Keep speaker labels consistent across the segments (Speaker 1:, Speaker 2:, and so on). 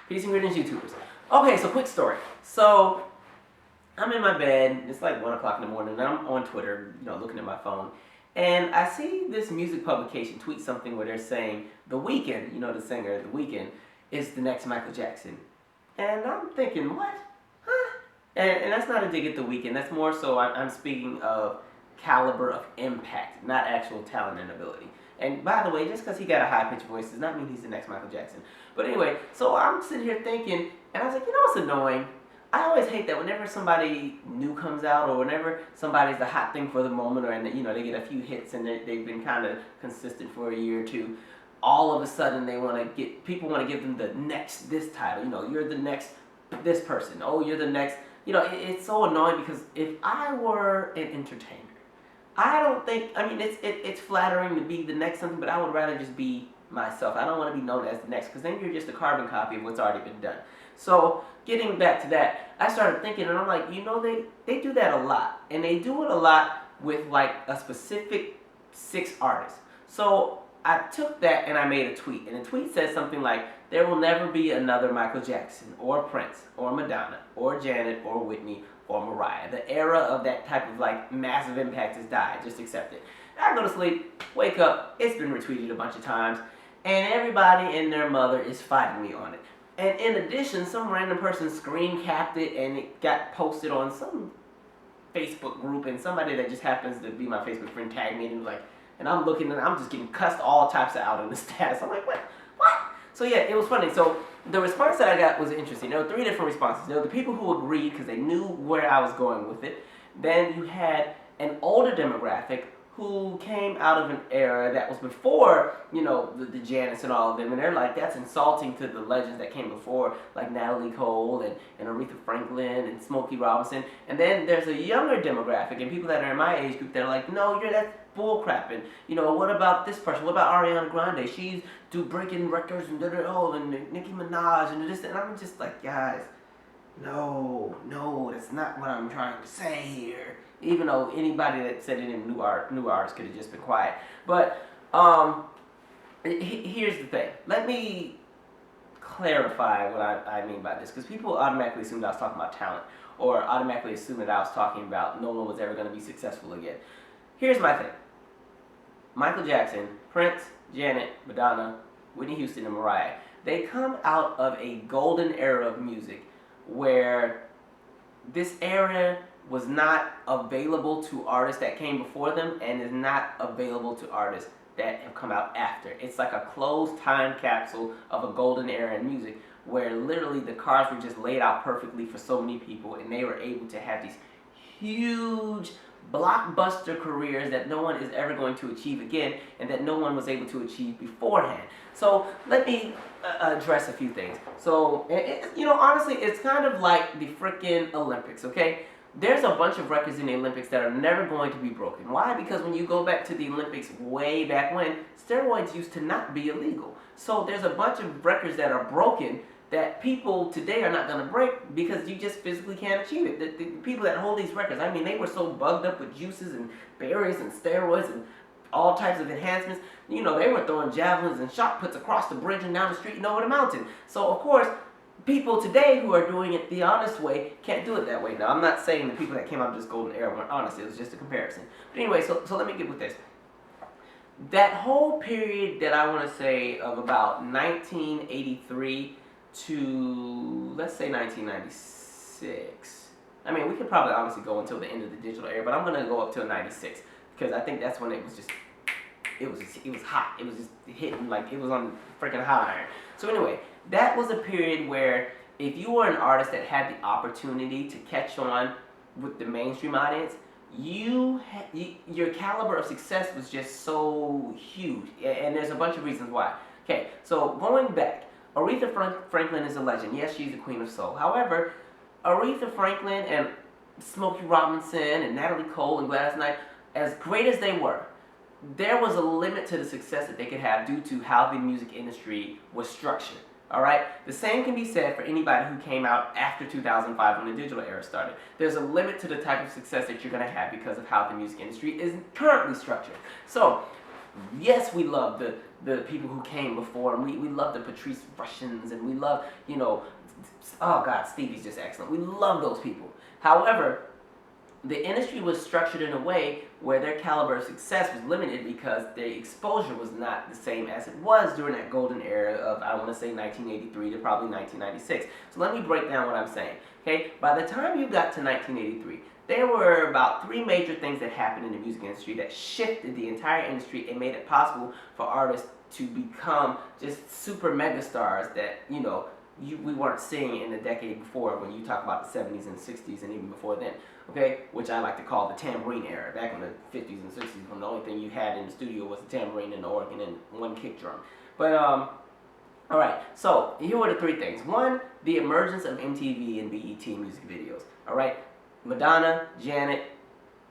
Speaker 1: Peace and greetings, YouTubers. Okay, so quick story. So I'm in my bed. It's like 1 o'clock in the morning, and I'm on Twitter, looking at my phone, and I see this music publication tweet something where they're saying The Weeknd, the singer, The Weeknd, is the next Michael Jackson, and I'm thinking, what? Huh? And that's not a dig at The Weeknd. That's more so I'm speaking of caliber of impact, not actual talent and ability. And by the way, just because he got a high-pitched voice does not mean he's the next Michael Jackson. But anyway, so I'm sitting here thinking, and I was like, what's annoying? I always hate that whenever somebody new comes out, or whenever somebody's the hot thing for the moment, or they get a few hits and they've been kind of consistent for a year or two, all of a sudden people want to give them the next this title. You're the next this person. Oh, you're the next. It's so annoying because if I were an entertainer, I don't think, it's flattering to be the next something, but I would rather just be myself. I don't want to be known as the next, because then you're just a carbon copy of what's already been done. So, getting back to that, I started thinking, and I'm like, they do that a lot. And they do it a lot with, like, a specific 6 artists. So, I took that and I made a tweet. And the tweet says something like, there will never be another Michael Jackson, or Prince, or Madonna, or Janet, or Whitney, or Mariah. The era of that type of massive impact has died. Just accept it. I go to sleep, wake up, it's been retweeted a bunch of times, and everybody and their mother is fighting me on it. And in addition, some random person screen capped it and it got posted on some Facebook group, and somebody that just happens to be my Facebook friend tagged me, and it was like, and I'm looking and I'm just getting cussed all types of out in the status. I'm like, what? So yeah, it was funny. So the response that I got was interesting. There were 3 different responses. There were the people who agreed because they knew where I was going with it. Then you had an older demographic who came out of an era that was before, the Janets and all of them. And they're like, that's insulting to the legends that came before, like Natalie Cole and Aretha Franklin and Smokey Robinson. And then there's a younger demographic and people that are in my age group that are like, no, that's bullcrap. And, what about this person? What about Ariana Grande? She's breaking records and and Nicki Minaj and this. And I'm just like, guys, no, that's not what I'm trying to say here. Even though anybody that said it in new artists could have just been quiet. But here's the thing. Let me clarify what I mean by this, because people automatically assume that I was talking about talent, or automatically assume that I was talking about no one was ever going to be successful again. Here's my thing. Michael Jackson, Prince, Janet, Madonna, Whitney Houston, and Mariah, they come out of a golden era of music where this era was not available to artists that came before them and is not available to artists that have come out after. It's like a closed time capsule of a golden era in music where literally the cards were just laid out perfectly for so many people, and they were able to have these huge blockbuster careers that no one is ever going to achieve again, and that no one was able to achieve beforehand. So let me address a few things. So, honestly, it's kind of like the frickin' Olympics, okay? There's a bunch of records in the Olympics that are never going to be broken. Why? Because when you go back to the Olympics way back when, steroids used to not be illegal. So there's a bunch of records that are broken that people today are not going to break because you just physically can't achieve it. The people that hold these records, they were so bugged up with juices and berries and steroids and all types of enhancements. They were throwing javelins and shot puts across the bridge and down the street and over the mountain. So, of course, people today who are doing it the honest way can't do it that way. Now, I'm not saying the people that came out of this golden era weren't honest. It was just a comparison. But anyway, so let me get with this. That whole period that I want to say of about 1983 to, let's say, 1996. We could probably honestly go until the end of the digital era, but I'm going to go up till 96 because I think that's when it was just, it was hot. It was just hitting like it was on freaking hot iron. So anyway, that was a period where if you were an artist that had the opportunity to catch on with the mainstream audience, your caliber of success was just so huge, and there's a bunch of reasons why. Okay, so going back, Aretha Franklin is a legend. Yes, she's the queen of soul. However, Aretha Franklin and Smokey Robinson and Natalie Cole and Gladys Knight, as great as they were, there was a limit to the success that they could have due to how the music industry was structured. Alright? The same can be said for anybody who came out after 2005 when the digital era started. There's a limit to the type of success that you're going to have because of how the music industry is currently structured. So, yes, we love the the people who came before, and we love the Patrice Russians, and we love, oh God, Stevie's just excellent. We love those people. However, the industry was structured in a way where their caliber of success was limited because their exposure was not the same as it was during that golden era of, I want to say, 1983 to probably 1996. So let me break down what I'm saying. Okay, by the time you got to 1983, there were about 3 major things that happened in the music industry that shifted the entire industry and made it possible for artists to become just super megastars that, we weren't seeing in the decade before when you talk about the 70s and 60s and even before then, okay? Which I like to call the tambourine era, back in the 50s and 60s when the only thing you had in the studio was the tambourine and the organ and one kick drum. But, alright, so here were the 3 things. 1, the emergence of MTV and BET music videos, alright? Madonna, Janet,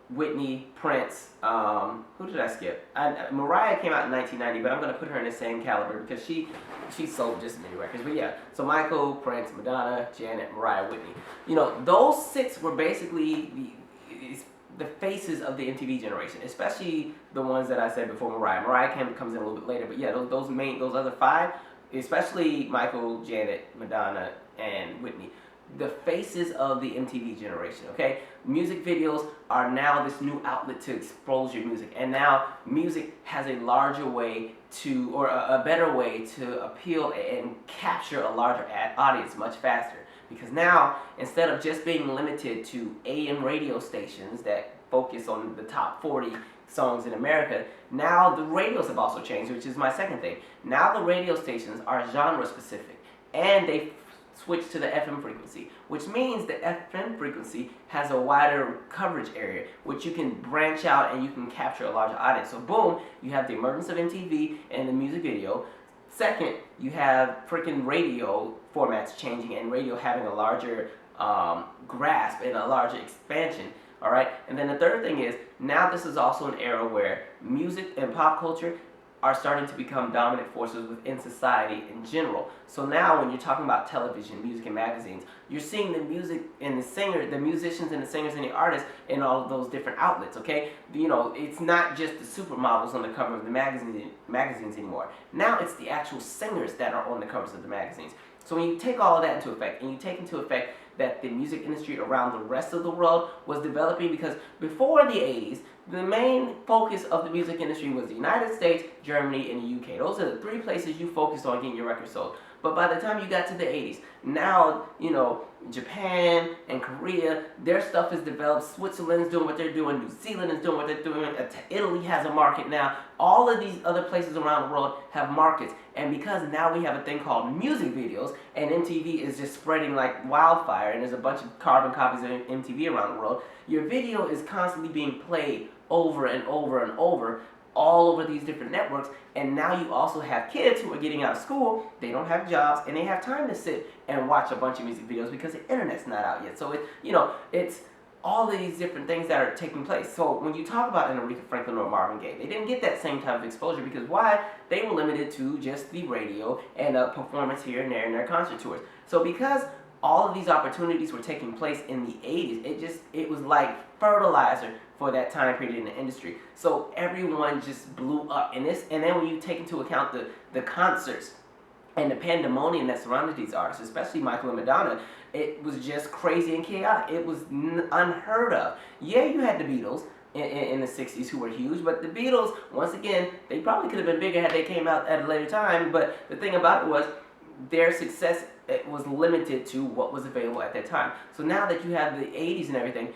Speaker 1: Whitney, Prince, who did I skip? Mariah came out in 1990, but I'm going to put her in the same caliber because she sold just as many records. But yeah, so Michael, Prince, Madonna, Janet, Mariah, Whitney. Those 6 were basically the faces of the MTV generation, especially the ones that I said before Mariah. Mariah comes in a little bit later, but yeah, those other 5, especially Michael, Janet, Madonna, and Whitney, the faces of the MTV generation, okay? Music videos are now this new outlet to expose your music, and now music has a larger way to, or a better way to appeal and capture a larger audience much faster. Because now, instead of just being limited to AM radio stations that focus on the top 40 songs in America, now the radios have also changed, which is my second thing. Now the radio stations are genre specific, and they switch to the FM frequency, which means the FM frequency has a wider coverage area, which you can branch out and you can capture a larger audience. So boom, you have the emergence of MTV and the music video. Second, you have freaking radio formats changing and radio having a larger grasp and a larger expansion. All right, and then the third thing is, now this is also an era where music and pop culture are starting to become dominant forces within society in general. So now when you're talking about television, music, and magazines, you're seeing the music and the musicians and the singers and the artists in all of those different outlets, okay? It's not just the supermodels on the cover of the magazines anymore. Now it's the actual singers that are on the covers of the magazines. So when you take all of that into effect, and you take into effect that the music industry around the rest of the world was developing, because before the 80s, the main focus of the music industry was the United States, Germany, and the UK. Those are the 3 places you focused on getting your record sold. But by the time you got to the 80s, now, Japan and Korea, their stuff is developed. Switzerland's doing what they're doing. New Zealand is doing what they're doing. Italy has a market now. All of these other places around the world have markets. And because now we have a thing called music videos, and MTV is just spreading like wildfire, and there's a bunch of carbon copies of MTV around the world, your video is constantly being played over and over and over all over these different networks. And now you also have kids who are getting out of school, they don't have jobs, and they have time to sit and watch a bunch of music videos because the internet's not out yet. So it's all of these different things that are taking place. So when you talk about an Aretha Franklin or Marvin Gaye, they didn't get that same type of exposure because why? They were limited to just the radio and a performance here and there in their concert tours. So because all of these opportunities were taking place in the 80s, it was like fertilizer for that time period in the industry. So everyone just blew up. And then when you take into account the concerts and the pandemonium that surrounded these artists, especially Michael and Madonna, it was just crazy and chaotic. It was unheard of. Yeah, you had the Beatles in the 60s who were huge, but the Beatles, once again, they probably could have been bigger had they came out at a later time, but the thing about it was their success was limited to what was available at that time. So now that you have the 80s and everything,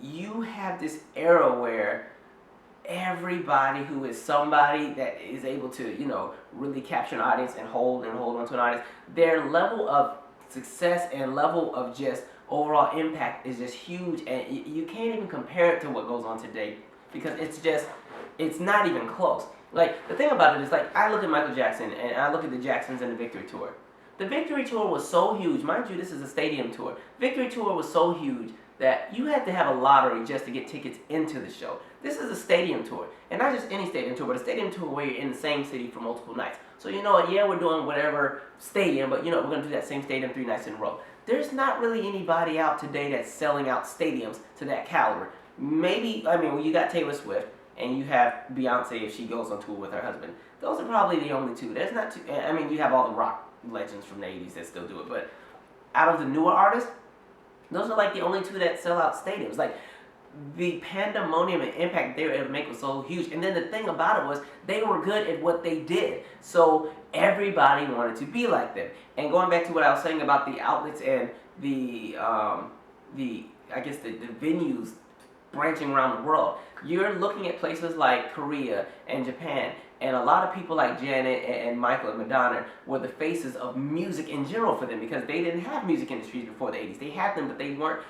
Speaker 1: you have this era where everybody who is somebody that is able to, really capture an audience and hold onto an audience, their level of success and level of just overall impact is just huge, and you can't even compare it to what goes on today because it's not even close. Like, the thing about it is, like, I look at Michael Jackson and I look at the Jacksons and the Victory Tour. The Victory Tour was so huge. Mind you, this is a stadium tour. Victory Tour was so huge that you had to have a lottery just to get tickets into the show. This is a stadium tour. And not just any stadium tour, but a stadium tour where you're in the same city for multiple nights. So yeah, we're doing whatever stadium, but we're going to do that same stadium 3 nights in a row. There's not really anybody out today that's selling out stadiums to that caliber. Maybe, you got Taylor Swift, and you have Beyonce if she goes on tour with her husband. Those are probably the only two. There's not too. I mean, you have all the rock legends from the '80s that still do it, but out of the newer artists, those are like the only two that sell out stadiums. Like the pandemonium and impact they were able to make was so huge. And then the thing about it was they were good at what they did. So everybody wanted to be like them. And going back to what I was saying about the outlets and the I guess the venues branching around the world, you're looking at places like Korea and Japan, and a lot of people like Janet and Michael and Madonna were the faces of music in general for them, because they didn't have music industries before the 80s. They had them, but they weren't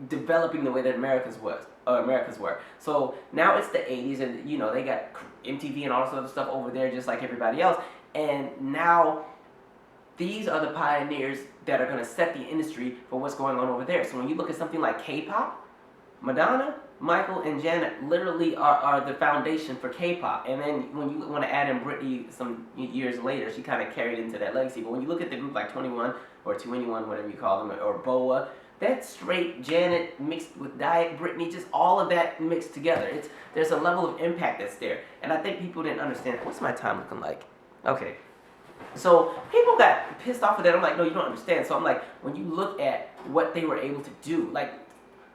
Speaker 1: developing the way that America's were. So now it's the 80s, and you know, they got MTV and all this other stuff over there just like everybody else. And now these are the pioneers that are going to set the industry for what's going on over there. So when you look at something like K-pop, Madonna, Michael, and Janet literally are the foundation for K-pop. And then when you want to add in Whitney some years later, she kind of carried into that legacy. But when you look at the group like 21 or 2NE1, whatever you call them, or BoA, that's straight Janet mixed with Diet Britney, just all of that mixed together. There's a level of impact that's there. And I think people didn't understand. What's my time looking like? Okay. So people got pissed off with that. I'm like, no, you don't understand. So I'm like, when you look at what they were able to do, like,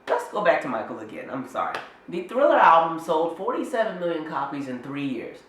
Speaker 1: let's go back to Michael again. I'm sorry. The Thriller album sold 47 million copies in 3 years.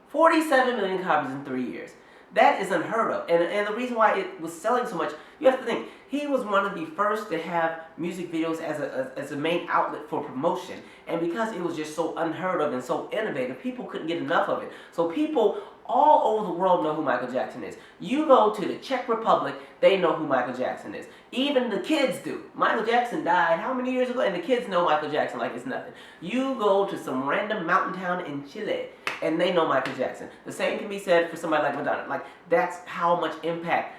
Speaker 1: 47 million copies in 3 years. That is unheard of. And the reason why it was selling so much, you have to think, he was one of the first to have music videos as a main outlet for promotion. And because it was just so unheard of and so innovative, people couldn't get enough of it. So people all over the world know who Michael Jackson is. You go to the Czech Republic, they know who Michael Jackson is. Even the kids do. Michael Jackson died how many years ago? And the kids know Michael Jackson like it's nothing. You go to some random mountain town in Chile, and they know Michael Jackson. The same can be said for somebody like Madonna. Like, that's how much impact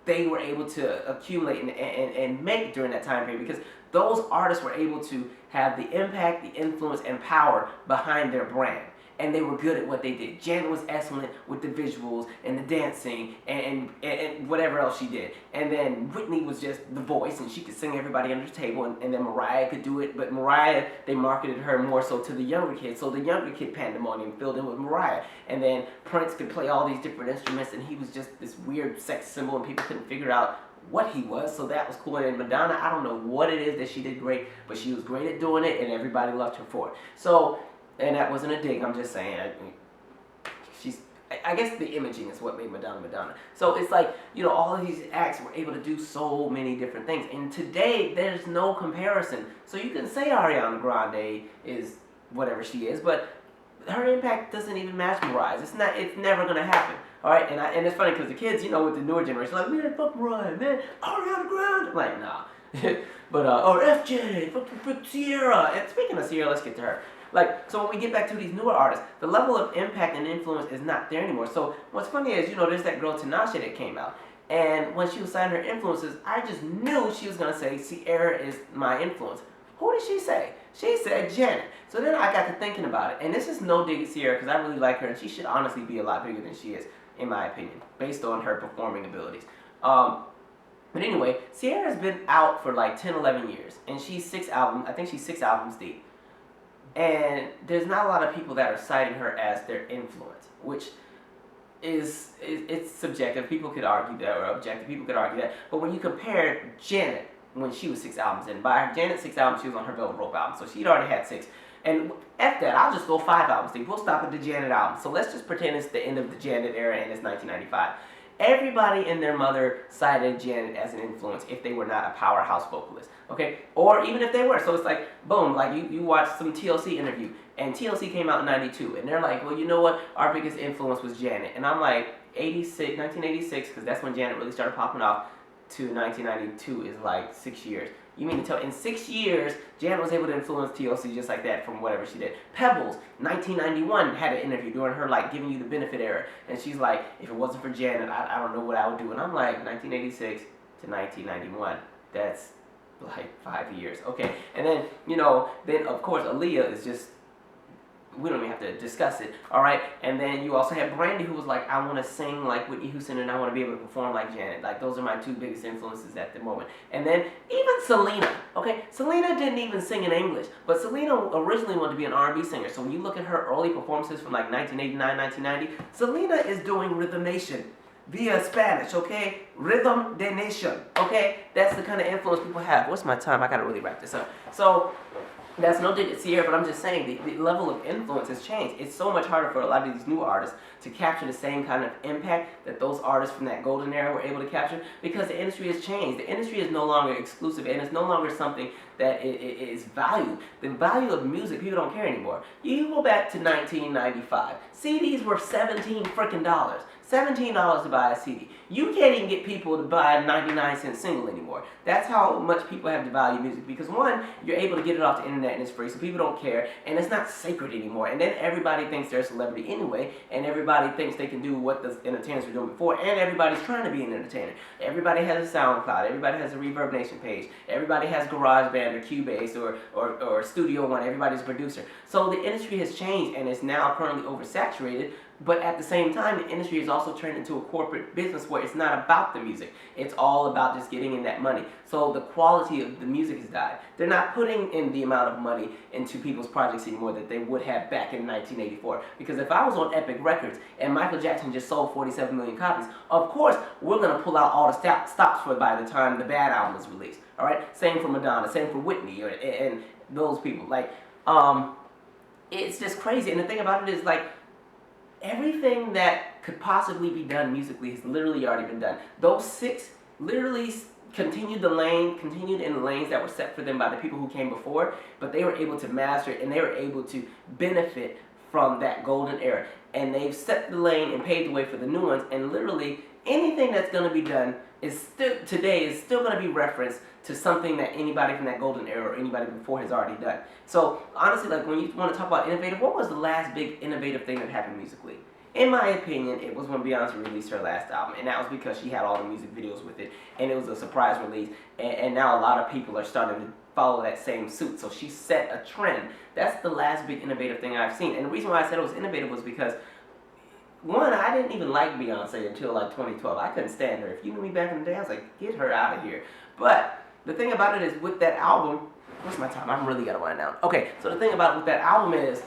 Speaker 1: they were able to accumulate and make during that time period, because those artists were able to have the impact, the influence, and power behind their brand. And they were good at what they did. Janet was excellent with the visuals and the dancing and whatever else she did. And then Whitney was just the voice, and she could sing everybody under the table. And then Mariah could do it, but Mariah, they marketed her more so to the younger kids. So the younger kid pandemonium filled in with Mariah. And then Prince could play all these different instruments, and he was just this weird sex symbol, and people couldn't figure out what he was, so that was cool. And Madonna, I don't know what it is that she did great, but she was great at doing it, and everybody loved her for it. So, and that wasn't a dig, I'm just saying. I guess the imaging is what made Madonna Madonna. So it's like, you know, all of these acts were able to do so many different things. And today, there's no comparison. So you can say Ariana Grande is whatever she is, but her impact doesn't even match Mariah's. It's never gonna happen. All right, and it's funny because the kids, you know, with the newer generation, like, man, fuck Mariah, man, Ariana Grande. I'm like, nah. But or FJ, fuck Sierra. And speaking of Sierra, let's get to her. Like, so when we get back to these newer artists, the level of impact and influence is not there anymore. So what's funny is, you know, there's that girl Tinashe that came out, and when she was signing her influences, I just knew she was gonna say Sierra is my influence. Who did she say? She said Janet. So then I got to thinking about it, and this is no dig at Sierra because I really like her, and she should honestly be a lot bigger than she is, in my opinion, based on her performing abilities. But anyway, Sierra's been out for like 10, 11 years, and she's 6 albums deep. And there's not a lot of people that are citing her as their influence, which it's subjective. People could argue that, or objective. People could argue that. But when you compare Janet, when she was 6 albums in, by Janet's 6 albums, she was on her Velvet Rope album, so she'd already had 6. And at that, I'll just go 5 albums deep. We'll stop at the Janet album. So let's just pretend it's the end of the Janet era and it's 1995. Everybody and their mother cited Janet as an influence if they were not a powerhouse vocalist, okay? Or even if they were. So it's like, boom, like you watch some TLC interview, and TLC came out in 92, and they're like, well, you know what? Our biggest influence was Janet. And I'm like, 1986, because that's when Janet really started popping off, to 1992 is like 6 years. You mean to tell, in 6 years, Janet was able to influence TLC just like that from whatever she did. Pebbles, 1991, had an interview during her, like, giving you the benefit era. And she's like, if it wasn't for Janet, I don't know what I would do. And I'm like, 1986 to 1991, that's like 5 years. Okay, and then, you know, then of course Aaliyah is just we don't even have to discuss it, all right? And then you also had Brandy, who was like, I want to sing like Whitney Houston and I want to be able to perform like Janet. Like, those are my two biggest influences at the moment. And then even Selena, okay? Selena didn't even sing in English, but Selena originally wanted to be an R&B singer. So when you look at her early performances from like 1989, 1990, Selena is doing Rhythm Nation via Spanish, okay? Rhythm de Nation, okay? That's the kind of influence people have. What's my time? I gotta really wrap this up. So, that's no dig at Sierra, but I'm just saying the level of influence has changed. It's so much harder for a lot of these new artists to capture the same kind of impact that those artists from that golden era were able to capture, because the industry has changed. The industry is no longer exclusive, and it's no longer something that is valued. The value of music, people don't care anymore. You go back to 1995. CDs were $17 freaking dollars. $17 to buy a CD. You can't even get people to buy a 99-cent single anymore. That's how much people have to value music, because one, you're able to get it off the internet and it's free, so people don't care, and it's not sacred anymore. And then everybody thinks they're a celebrity anyway, and everybody thinks they can do what the entertainers were doing before, and everybody's trying to be an entertainer. Everybody has a SoundCloud, everybody has a Reverb Nation page, everybody has GarageBand or Cubase or Studio One, everybody's a producer. So the industry has changed and is now currently oversaturated. But at the same time, the industry has also turned into a corporate business where it's not about the music. It's all about just getting in that money. So the quality of the music has died. They're not putting in the amount of money into people's projects anymore that they would have back in 1984. Because if I was on Epic Records and Michael Jackson just sold 47 million copies, of course, we're going to pull out all the stops for it by the time the Bad album is released. All right? Same for Madonna, same for Whitney, and those people. Like, it's just crazy. And the thing about it is, like, everything that could possibly be done musically has literally already been done. Those six literally continued in the lanes that were set for them by the people who came before, but they were able to master it and they were able to benefit from that golden era. And they've set the lane and paved the way for the new ones, and literally anything that's going to be done today is still going to be referenced to something that anybody from that golden era or anybody before has already done. So honestly, like, when you want to talk about innovative, what was the last big innovative thing that happened musically? In my opinion, it was when Beyonce released her last album, and that was because she had all the music videos with it, and it was a surprise release, and now a lot of people are starting to follow that same suit. So she set a trend. That's the last big innovative thing I've seen. And the reason why I said it was innovative was because, one, I didn't even like Beyonce until like 2012. I couldn't stand her. If you knew me back in the day, I was like, get her out of here. But the thing about it is, with that album, what's my time? I'm really gotta wind down. Okay, so the thing about it with that album is,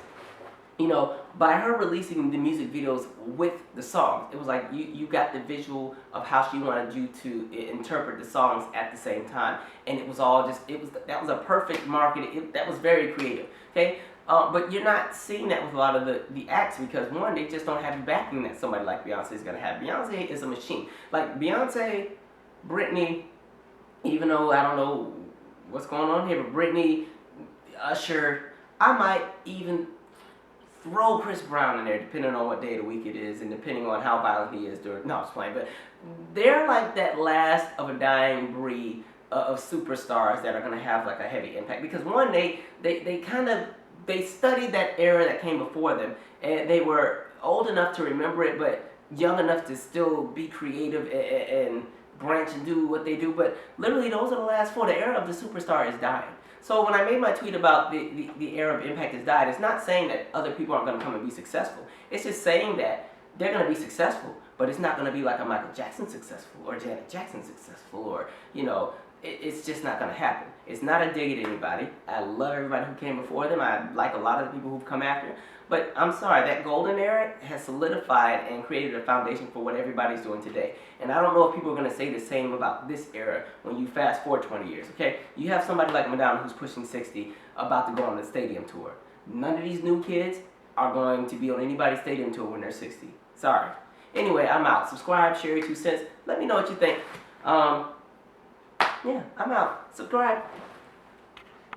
Speaker 1: you know, by her releasing the music videos with the songs, it was like you got the visual of how she wanted you to interpret the songs at the same time, and it was all just, that was a perfect market. That was very creative. Okay. But you're not seeing that with a lot of the acts, because one, they just don't have the backing that somebody like Beyonce is going to have. Beyonce is a machine. Like Beyonce, Britney, even though I don't know what's going on here, but Britney, Usher, I might even throw Chris Brown in there depending on what day of the week it is and depending on how violent he is during, no, I was playing, but they're like that last of a dying breed of superstars that are going to have like a heavy impact, because one, they studied that era that came before them, and they were old enough to remember it, but young enough to still be creative and branch and do what they do. But literally, those are the last four. The era of the superstar is dying. So when I made my tweet about the era of impact has died, it's not saying that other people aren't going to come and be successful. It's just saying that they're going to be successful, but it's not going to be like a Michael Jackson successful or Janet Jackson successful, or, you know, it's just not going to happen. It's not a dig at anybody. I love everybody who came before them. I like a lot of the people who've come after. But I'm sorry, that golden era has solidified and created a foundation for what everybody's doing today. And I don't know if people are going to say the same about this era when you fast forward 20 years, okay? You have somebody like Madonna who's pushing 60, about to go on the stadium tour. None of these new kids are going to be on anybody's stadium tour when they're 60. Sorry. Anyway, I'm out. Subscribe, share your 2 cents. Let me know what you think. Yeah, I'm out. Subscribe.